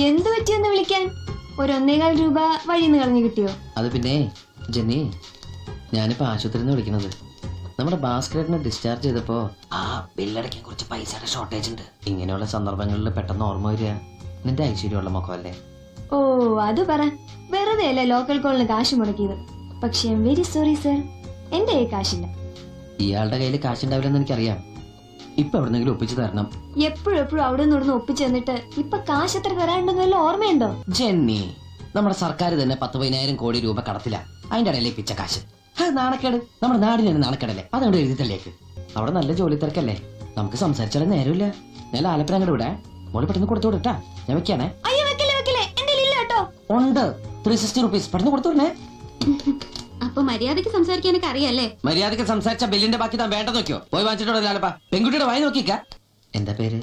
എന്ത് പറ്റിയൊന്ന് വിളിക്കാൻ? ഒരു 1.25 രൂപ വഴിന്ന് കളഞ്ഞു കിട്ടിയോ? അത് പിന്നെ ജെന്നി, ഞാനിപ്പോ ആശുപത്രിയിൽ നിന്ന് വിളിക്കുന്നത്. നമ്മുടെ ഭാസ്കരനെ ഡിസ്ചാർജ് ചെയ്തപ്പോ ആ ബില്ലടയ്ക്കാൻ കുറച്ച് പൈസയുടെ ഷോർട്ടേജ് ഉണ്ട്. ഇങ്ങനെയുള്ള സന്ദർഭങ്ങളിൽ പെട്ടെന്ന് ഓർമ്മ വരിക നിന്റെ ഐശ്വര്യമുള്ള മുഖമല്ലേ. ഓ അത് പറ. വെറുതെ അല്ലേ ലോക്കൽ കോളിന് കാശ് മുടക്കിയത്. പക്ഷെ വെരി സോറി സർ, എന്റെ കയ്യിൽ കാശില്ല. ഇയാളുടെ കയ്യിൽ കാശുണ്ടാവില്ലെന്ന് എനിക്കറിയാം. ഇപ്പൊ എവിടെന്നെങ്കിലും ഒപ്പിച്ചു തരണം. എപ്പോഴും അവിടെ നിന്ന് ഒപ്പിച്ചു തന്നിട്ട് ഇപ്പൊ കാശ് എത്ര തരാനുണ്ടെന്ന് വല്ല ഓർമ്മയുണ്ടോ? ജെന്നി, നമ്മുടെ സർക്കാർ തന്നെ 10,000 കോടി രൂപ കടത്തില്ല. അതിന്റെ ഇടയിലെ പിച്ച കാശ്. അത് നാണക്കേട്. നമ്മുടെ നാടിന് തന്നെ നാണക്കേടല്ലേ. അതുകൊണ്ട് എഴുതിത്തല്ലേക്ക്. അവിടെ നല്ല ജോലി തിരക്കല്ലേ, നമുക്ക് സംസാരിച്ചാലും നേരമില്ല. ഞാൻ ആലപ്പുഴ അങ്ങോട്ട് വിടാ. മോള് പെട്ടെന്ന് കൊടുത്തു വിടട്ടാ. ഞാൻ വെക്കാണേ. അയ്യോ വെക്കല്ലേ വെക്കല്ലേ, എന്റെ ഇല്ല കേട്ടോ. ഉണ്ട് 360 റുപ്പീസ്. പെട്ടെന്ന് കൊടുത്തു വിടണേ. അപ്പൊ മര്യാദക്ക് സംസാരിക്കാനൊക്കെ അറിയാല്ലേ? മര്യാദക്ക് സംസാരിച്ച ബില്ലിന്റെ ബാക്കി താൻ വേണ്ട നോക്കിയോ. പോയി വാങ്ങിച്ചിട്ടോ ലാലപ്പ. പെൺകുട്ടിയുടെ വായി നോക്കിക്ക. എന്താ പേര്?